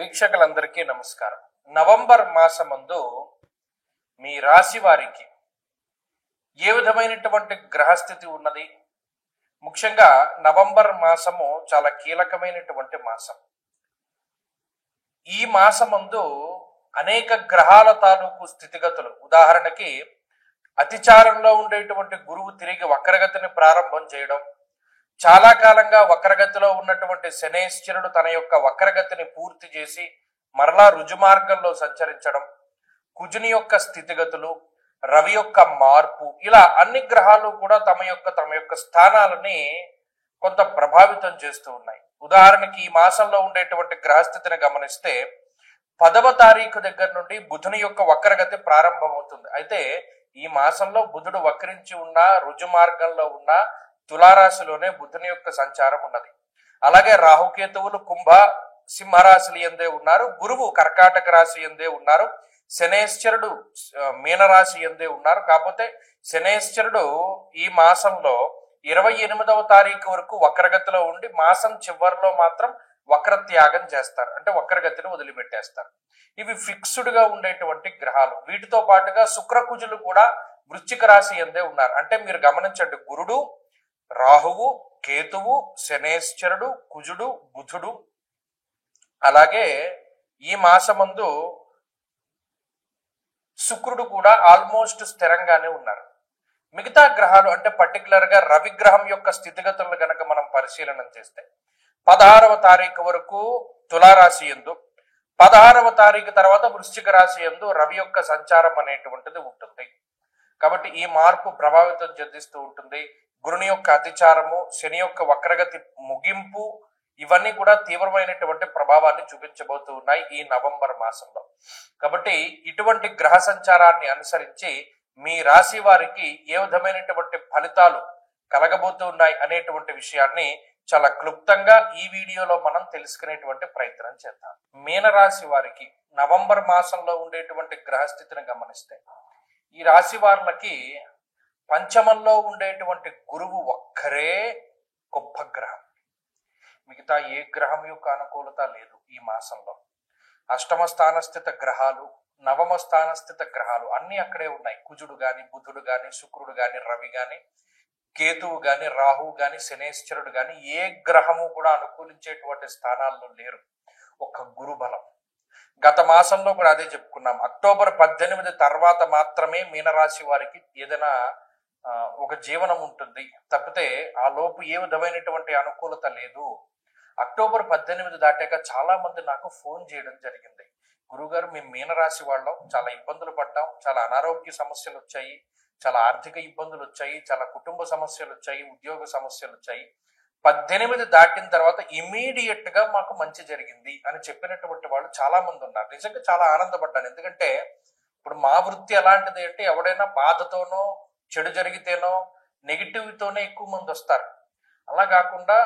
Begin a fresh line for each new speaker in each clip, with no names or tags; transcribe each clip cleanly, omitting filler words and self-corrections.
వీక్షకులందరికీ నమస్కారం. నవంబర్ మాసమందు మీ రాశి వారికి ఏ విధమైనటువంటి గ్రహస్థితి ఉన్నది? ముఖ్యంగా నవంబర్ మాసము చాలా కీలకమైనటువంటి మాసం. ఈ మాసమందు అనేక గ్రహాల తాలూకు స్థితిగతులు, ఉదాహరణకి అతిచారంలో ఉండేటువంటి గురువు తిరిగి వక్రగతిని ప్రారంభం చేయడం, చాలా కాలంగా వక్రగతిలో ఉన్నటువంటి శనేశ్వరుడు తన యొక్క వక్రగతిని పూర్తి చేసి మరలా రుజుమార్గంలో సంచరించడం, కుజుని యొక్క స్థితిగతులు, రవి యొక్క మార్పు, ఇలా అన్ని గ్రహాలు కూడా తమ యొక్క స్థానాలని కొంత ప్రభావితం చేస్తూ ఉన్నాయి. ఉదాహరణకి ఈ మాసంలో ఉండేటువంటి గ్రహస్థితిని గమనిస్తే 10వ తారీఖు దగ్గర నుండి బుధుని యొక్క వక్రగతి ప్రారంభమవుతుంది. అయితే ఈ మాసంలో బుధుడు వక్రించి ఉన్నా, రుజు మార్గంలో ఉన్నా తులారాశిలోనే బుధుని యొక్క సంచారం ఉన్నది. అలాగే రాహుకేతువులు కుంభ సింహరాశులు ఎందే ఉన్నారు, గురువు కర్కాటక రాశి ఎందే ఉన్నారు, శనేశ్వరుడు మీనరాశి ఎందే ఉన్నారు. కాకపోతే శనేశ్వరుడు ఈ మాసంలో 28వ తారీఖు వరకు వక్రగతిలో ఉండి మాసం చివరిలో మాత్రం వక్రత్యాగం చేస్తారు, అంటే వక్రగతిని వదిలిపెట్టేస్తారు. ఇవి ఫిక్స్డ్ గా ఉండేటువంటి గ్రహాలు. వీటితో పాటుగా శుక్రకుజులు కూడా వృశ్చిక రాశి ఎందే ఉన్నారు. అంటే మీరు గమనించండి, గురుడు, రాహువు, కేతువు, శనేశ్వరుడు, కుజుడు, బుధుడు, అలాగే ఈ మాసమందు శుక్రుడు కూడా ఆల్మోస్ట్ స్థిరంగానే ఉన్నారు. మిగతా గ్రహాలు అంటే పర్టికులర్ గా రవి గ్రహం యొక్క స్థితిగతులను గనక మనం పరిశీలన చేస్తే 16వ తారీఖు వరకు తులారాశి యందు, 16వ తారీఖు తర్వాత వృశ్చిక రాశి యందు రవి యొక్క సంచారం అనేటువంటిది ఉంటుంది. కాబట్టి ఈ మార్పు ప్రభావితం చెందిస్తూ ఉంటుంది. గురుని యొక్క అతిచారము, శని యొక్క వక్రగతి ముగింపు, ఇవన్నీ కూడా తీవ్రమైనటువంటి ప్రభావాన్ని చూపించబోతూ ఉన్నాయి ఈ నవంబర్ మాసంలో. కాబట్టి ఇటువంటి గ్రహ సంచారాన్ని అనుసరించి మీ రాశి వారికి ఏ విధమైనటువంటి ఫలితాలు కలగబోతూ ఉన్నాయి అనేటువంటి విషయాన్ని చాలా క్లుప్తంగా ఈ వీడియోలో మనం తెలుసుకునేటువంటి ప్రయత్నం చేద్దాం. మీనరాశి వారికి నవంబర్ మాసంలో ఉండేటువంటి గ్రహస్థితిని గమనిస్తే ఈ రాశి వారికి పంచమంలో ఉండేటువంటి గురువు ఒక్కరే గొప్ప గ్రహం. మిగతా ఏ గ్రహం యొక్క అనుకూలత లేదు ఈ మాసంలో. అష్టమ స్థానస్థిత గ్రహాలు, నవమ స్థానస్థిత గ్రహాలు అన్ని అక్కడే ఉన్నాయి. కుజుడు గాని, బుధుడు గాని, శుక్రుడు గాని, రవి గాని, కేతువు గాని, రాహువు గాని, శనేశ్వరుడు గాని ఏ గ్రహము కూడా అనుకూలించేటువంటి స్థానాల్లో లేరు. ఒక గురు బలం. గత మాసంలో కూడా అదే చెప్పుకున్నాం. అక్టోబర్ 18 తర్వాత మాత్రమే మీనరాశి వారికి ఏదైనా ఒక జీవనం ఉంటుంది, తప్పితే ఆ లోపు ఏ విధమైనటువంటి అనుకూలత లేదు. అక్టోబర్ 18 దాటాక చాలా మంది నాకు ఫోన్ చేయడం జరిగింది. గురుగారు, మేము మీనరాశి వాళ్ళం, చాలా ఇబ్బందులు పడ్డాం, చాలా అనారోగ్య సమస్యలు వచ్చాయి, చాలా ఆర్థిక ఇబ్బందులు వచ్చాయి, చాలా కుటుంబ సమస్యలు వచ్చాయి, ఉద్యోగ సమస్యలు వచ్చాయి. 18 దాటిన తర్వాత ఇమీడియట్ గా మాకు మంచి జరిగింది అని చెప్పినటువంటి వాళ్ళు చాలా మంది ఉన్నారు. నిజంగా చాలా ఆనందపడ్డాను. ఎందుకంటే ఇప్పుడు మా వృత్తి ఎలాంటిది అంటే, ఎవడైనా బాధతోనో చెడు జరిగితేనో నెగిటివ్తోనే ఎక్కువ మంది వస్తారు. అలా కాకుండా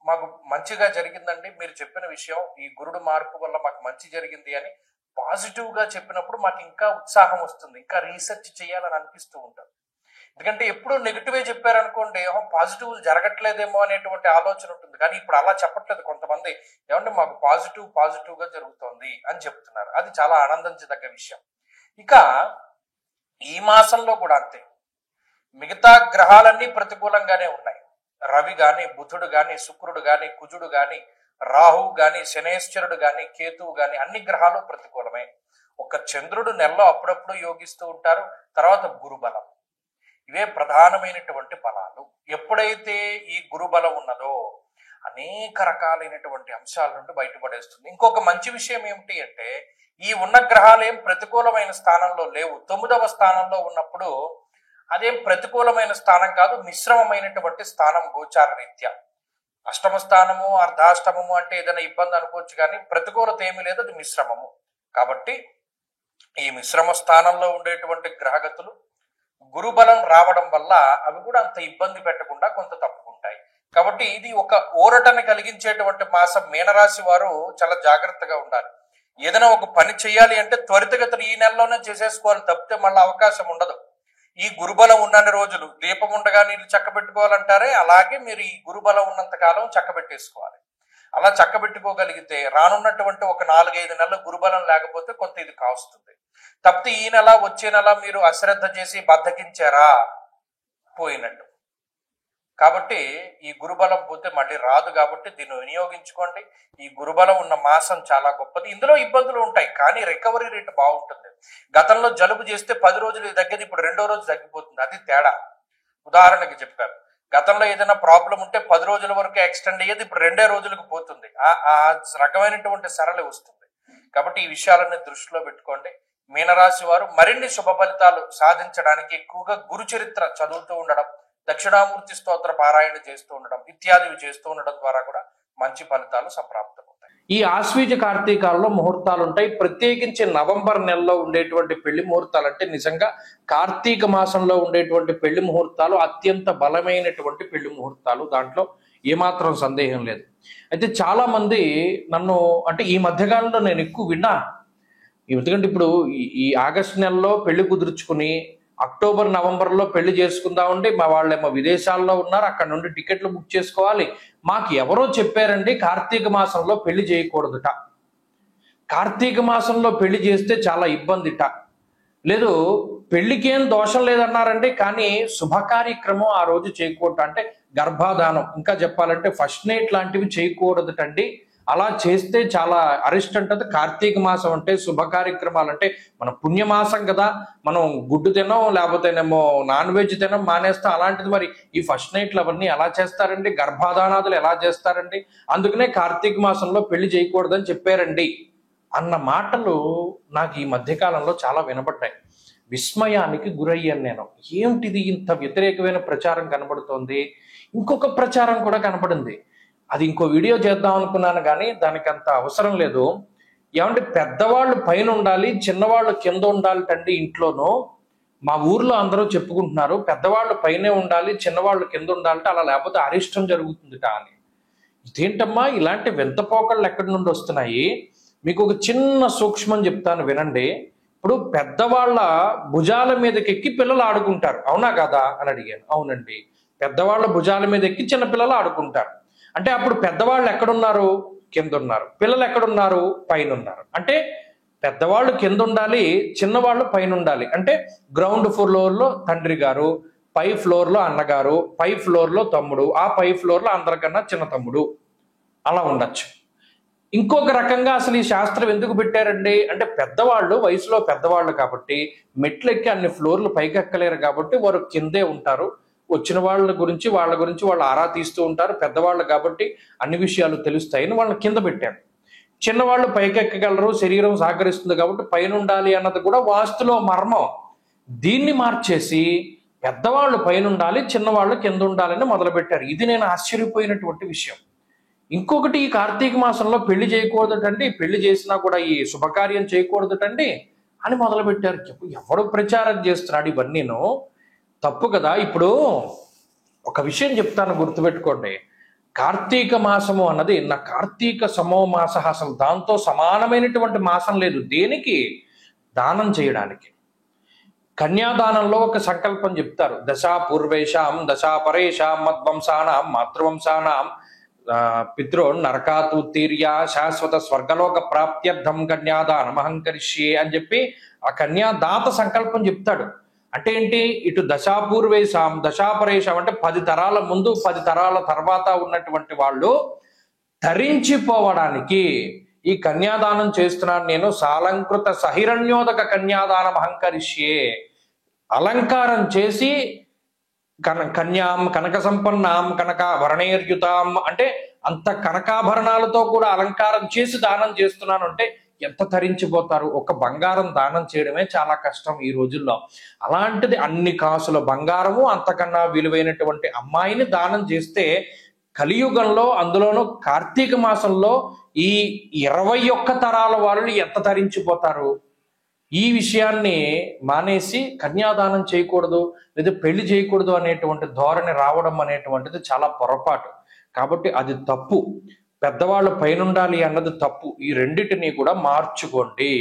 మాకు మంచిగా జరిగిందండి, మీరు చెప్పిన విషయం ఈ గురుడు మార్పు వల్ల మాకు మంచి జరిగింది అని పాజిటివ్ గా చెప్పినప్పుడు మాకు ఇంకా ఉత్సాహం వస్తుంది, ఇంకా రీసెర్చ్ చేయాలని అనిపిస్తూ ఉంటుంది. ఎందుకంటే ఎప్పుడు నెగిటివే చెప్పారనుకోండి, పాజిటివ్ జరగట్లేదేమో అనేటువంటి ఆలోచన ఉంటుంది. కానీ ఇప్పుడు అలా చెప్పట్లేదు. కొంతమంది ఏమంటే మాకు పాజిటివ్ గా జరుగుతోంది అని చెప్తున్నారు. అది చాలా ఆనందించదగ్గ విషయం. ఇక ఈ మాసంలో కూడా అంతే. మిగతా గ్రహాలన్నీ ప్రతికూలంగానే ఉన్నాయి. రవి గాని, బుధుడు గాని, శుక్రుడు గాని, కుజుడు గాని, రాహువు గాని, శనేశ్వరుడు గాని, కేతువు గాని అన్ని గ్రహాలు ప్రతికూలమే. ఒక చంద్రుడు నెలలో అప్పుడప్పుడు యోగిస్తూ ఉంటారు. తర్వాత గురుబలం. ఇవే ప్రధానమైనటువంటి బలాలు. ఎప్పుడైతే ఈ గురుబలం ఉన్నదో అనేక రకాలైనటువంటి అంశాల నుండి బయటపడేస్తుంది. ఇంకొక మంచి విషయం ఏమిటి అంటే, ఈ ఉన్న గ్రహాలు ఏం ప్రతికూలమైన స్థానంలో లేవు. 9వ స్థానంలో ఉన్నప్పుడు అదేం ప్రతికూలమైన స్థానం కాదు, మిశ్రమమైనటువంటి స్థానం గోచార రీత్యా. అష్టమ స్థానము, అర్ధాష్టమము అంటే ఏదైనా ఇబ్బంది అనుకోవచ్చు, కానీ ప్రతికూలత ఏమీ లేదు, అది మిశ్రమము. కాబట్టి ఈ మిశ్రమ స్థానంలో ఉండేటువంటి గ్రహగతులు గురుబలం రావడం వల్ల అవి కూడా అంత ఇబ్బంది పెట్టకుండా కొంత తప్పుకుంటాయి. కాబట్టి ఇది ఒక ఊరటని కలిగించేటువంటి మాసం. మీనరాశి వారు చాలా జాగ్రత్తగా ఉండాలి. ఏదైనా ఒక పని చేయాలి అంటే త్వరితగతిని ఈ నెలలోనే చేసేసుకోవాలి, తప్పితే మళ్ళీ అవకాశం ఉండదు. ఈ గురుబలం ఉన్నన్ని రోజులు దీపం ఉండగా నీళ్ళు చక్కబెట్టుకోవాలంటారే, అలాగే మీరు ఈ గురుబలం ఉన్నంత కాలం చక్కబెట్టేసుకోవాలి. అలా చక్కబెట్టుకోగలిగితే రానున్నటువంటి ఒక 4-5 నెలల గురుబలం లేకపోతే కొంత ఇది కాస్తుంది. తప్పితే ఈ నెల వచ్చే నెల మీరు అశ్రద్ధ చేసి బద్దకించారా, పోయినట్టు. కాబట్టి ఈ గురుబలం పోతే మళ్ళీ రాదు. కాబట్టి దీన్ని వినియోగించుకోండి. ఈ గురుబలం ఉన్న మాసం చాలా గొప్పది. ఇందులో ఇబ్బందులు ఉంటాయి, కానీ రికవరీ రేట్ బాగుంటుంది. గతంలో జలుబు చేస్తే 10 రోజులు తగ్గేది ఇప్పుడు 2వ రోజు తగ్గిపోతుంది. అది తేడా. ఉదాహరణకి చెప్పారు, గతంలో ఏదైనా ప్రాబ్లం ఉంటే 10 రోజుల వరకు ఎక్స్టెండ్ అయ్యేది ఇప్పుడు 2 రోజులకు పోతుంది. ఆ రకమైనటువంటి సరళి వస్తుంది. కాబట్టి ఈ విషయాలన్నీ దృష్టిలో పెట్టుకోండి. మీనరాశి వారు మరిన్ని శుభ ఫలితాలు సాధించడానికి ఎక్కువగా గురు చరిత్ర చదువుతూ ఉండడం, దక్షిణామూర్తి స్తోత్ర పారాయణ చేస్తూ ఉండడం ఇత్యాదివి చేస్తూ ఉండడం ద్వారా కూడా మంచి ఫలితాలు సంప్రాప్తమవుతాయి. ఈ ఆశ్వీజ కార్తీకాల్లో ముహూర్తాలు ఉంటాయి. ప్రత్యేకించి నవంబర్ నెలలో ఉండేటువంటి పెళ్లి ముహూర్తాలు అంటే నిజంగా కార్తీక మాసంలో ఉండేటువంటి పెళ్లి ముహూర్తాలు అత్యంత బలమైనటువంటి పెళ్లి ముహూర్తాలు. దాంట్లో ఏమాత్రం సందేహం లేదు. అయితే చాలా మంది నన్ను అంటే ఈ మధ్యకాలంలో నేను ఎక్కువ విన్నాను. ఎందుకంటే ఇప్పుడు ఈ ఆగస్టు నెలలో పెళ్లి కుదుర్చుకుని అక్టోబర్ నవంబర్లో పెళ్లి చేసుకుందామండి, మా వాళ్ళేమో విదేశాల్లో ఉన్నారు, అక్కడ నుండి టికెట్లు బుక్ చేసుకోవాలి. మాకు ఎవరో చెప్పారండి కార్తీక మాసంలో పెళ్లి చేయకూడదుట, కార్తీక మాసంలో పెళ్లి చేస్తే చాలా ఇబ్బందిట, లేదు పెళ్లికేం దోషం లేదన్నారండి, కానీ శుభ కార్యక్రమం ఆ రోజు చేయకూడదు, అంటే గర్భాధానం ఇంకా చెప్పాలంటే ఫస్ట్ నైట్ లాంటివి చేయకూడదుటండి. అలా చేస్తే చాలా అరిస్ట్ అంటది. కార్తీక మాసం అంటే శుభ కార్యక్రమాలు అంటే మన పుణ్యమాసం కదా, మనం గుడ్డు తినం లేకపోతేనేమో నాన్ వెజ్ తినం మానేస్తాం. అలాంటిది మరి ఈ ఫస్ట్ నైట్లు అవన్నీ ఎలా చేస్తారండి, గర్భాధానాదులు ఎలా చేస్తారండి, అందుకనే కార్తీక మాసంలో పెళ్లి చేయకూడదని చెప్పారండి అన్న మాటలు నాకు ఈ మధ్యకాలంలో చాలా వినపడ్డాయి. విస్మయానికి గురయ్యాను నేను. ఏమిటిది ఇంత వ్యతిరేకమైన ప్రచారం కనబడుతోంది. ఇంకొక ప్రచారం కూడా కనపడింది. అది ఇంకో వీడియో చేద్దాం అనుకున్నాను కానీ దానికి అంత అవసరం లేదు. ఏమంటే పెద్దవాళ్ళు పైన ఉండాలి, చిన్నవాళ్ళు కింద ఉండాలిటండి ఇంట్లోనూ. మా ఊర్లో అందరూ చెప్పుకుంటున్నారు పెద్దవాళ్ళు పైనే ఉండాలి, చిన్నవాళ్ళు కింద ఉండాలంటే, అలా లేకపోతే అరిష్టం జరుగుతుందిట అని. ఇదేంటమ్మా ఇలాంటి వింత పోకళ్ళు ఎక్కడి నుండి వస్తున్నాయి? మీకు ఒక చిన్న సూక్ష్మం చెప్తాను వినండి. ఇప్పుడు పెద్దవాళ్ళ భుజాల మీదకి ఎక్కి పిల్లలు ఆడుకుంటారు, అవునా కదా అని అడిగాను. అవునండి, పెద్దవాళ్ళ భుజాల మీద ఎక్కి చిన్న పిల్లలు ఆడుకుంటారు. అంటే అప్పుడు పెద్దవాళ్ళు ఎక్కడున్నారు? కింద ఉన్నారు. పిల్లలు ఎక్కడున్నారు? పైన ఉన్నారు. అంటే పెద్దవాళ్ళు కింద ఉండాలి, చిన్నవాళ్ళు పైన ఉండాలి. అంటే గ్రౌండ్ ఫ్లోర్లో తండ్రి గారు, పై ఫ్లోర్లో అన్నగారు, పై ఫ్లోర్లో తమ్ముడు, ఆ పై ఫ్లోర్లో అందరికన్నా చిన్న తమ్ముడు, అలా ఉండొచ్చు. ఇంకొక రకంగా అసలు ఈ శాస్త్రం ఎందుకు పెట్టారండి అంటే పెద్దవాళ్ళు వయసులో పెద్దవాళ్ళు కాబట్టి మెట్లు ఎక్కి అన్ని ఫ్లోర్లు పైకి ఎక్కలేరు కాబట్టి వారు కిందే ఉంటారు. వచ్చిన వాళ్ళ గురించి వాళ్ళు ఆరా తీస్తూ ఉంటారు. పెద్దవాళ్ళు కాబట్టి అన్ని విషయాలు తెలుస్తాయని వాళ్ళని కింద పెట్టారు. చిన్నవాళ్ళు పైకెక్కగలరు, శరీరం సహకరిస్తుంది కాబట్టి పైన ఉండాలి అన్నది కూడా వాస్తులో మర్మం. దీన్ని మార్చేసి పెద్దవాళ్ళు పైన ఉండాలి, చిన్నవాళ్ళు కింద ఉండాలని మొదలుపెట్టారు. ఇది నేను ఆశ్చర్యపోయినటువంటి విషయం. ఇంకొకటి, ఈ కార్తీక మాసంలో పెళ్లి చేయకూడదటండి, పెళ్లి చేసినా కూడా ఈ శుభకార్యం చేయకూడదటండి అని మొదలుపెట్టారు. ఎవడు ప్రచారం చేస్తున్నాడు ఇవన్నీను? తప్పు కదా. ఇప్పుడు ఒక విషయం చెప్తాను, గుర్తుపెట్టుకోండి. కార్తీక మాసము అన్నది నా కార్తీక సమో మాస, అసలు దాంతో సమానమైనటువంటి మాసం లేదు. దేనికి? దానం చేయడానికి. కన్యాదానంలో ఒక సంకల్పం చెప్తారు. దశా పూర్వేషాం దశా పరేషాం మద్వంశానాం మాతృవంశానాం పితృ నరకాతుత్తీర్య శాశ్వత స్వర్గలోక ప్రాప్త్యర్థం కన్యాదానం అహంకరిష్యే అని చెప్పి ఆ కన్యాదాత సంకల్పం చెప్తాడు. అంటే ఏంటి? ఇటు దశాపూర్వేశాం దశాపరేషాం అంటే 10 తరాల ముందు 10 తరాల తర్వాత ఉన్నటువంటి వాళ్ళు ధరించిపోవడానికి ఈ కన్యాదానం చేస్తున్నాను నేను. సాలంకృత సహిరణ్యోదక కన్యాదానం అహంకరిష్యే, అలంకారం చేసి కన్యాం కనక సంపన్నాం కనకాభరణేర్యుతాం అంటే అంత కనకాభరణాలతో కూడా అలంకారం చేసి దానం చేస్తున్నాను అంటే ఎంత ధరించిపోతారు. ఒక బంగారం దానం చేయడమే చాలా కష్టం ఈ రోజుల్లో. అలాంటిది అన్ని కాసుల బంగారము, అంతకన్నా విలువైనటువంటి అమ్మాయిని దానం చేస్తే కలియుగంలో, అందులోనూ కార్తీక మాసంలో ఈ 21 తరాల వాళ్ళు ఎంత ధరించిపోతారు. ఈ విషయాన్ని మానేసి కన్యాదానం చేయకూడదు లేదా పెళ్లి చేయకూడదు అనేటువంటి ధోరణి రావడం అనేటువంటిది చాలా పొరపాటు. కాబట్టి అది తప్పు. పెద్దవాళ్ళు పైన ఉండాలి అన్నది తప్పు. ఈ రెండిటిని కూడా మార్చుకోండి.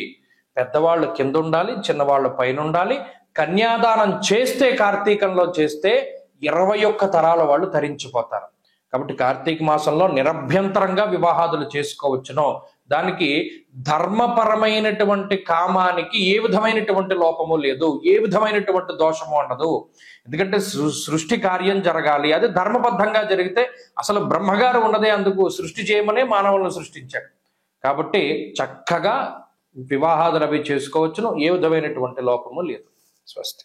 పెద్దవాళ్ళు కింద ఉండాలి, చిన్నవాళ్ళు పైన ఉండాలి. కన్యాదానం చేస్తే కార్తీకంలో చేస్తే 21 తరాల వాళ్ళు తరించిపోతారు. కాబట్టి కార్తీక మాసంలో నిరభ్యంతరంగా వివాహాదులు చేసుకోవచ్చును. దానికి ధర్మపరమైనటువంటి కామానికి ఏ విధమైనటువంటి లోపము లేదు, ఏ విధమైనటువంటి దోషము ఉండదు. ఎందుకంటే సృష్టి కార్యం జరగాలి, అది ధర్మబద్ధంగా జరిగితే అసలు బ్రహ్మగారు ఉన్నదే అందుకు, సృష్టి చేయమనే మానవులను సృష్టించాడు. కాబట్టి చక్కగా వివాహాదులు అవి చేసుకోవచ్చును, ఏ విధమైనటువంటి లోపము లేదు. స్వస్తి.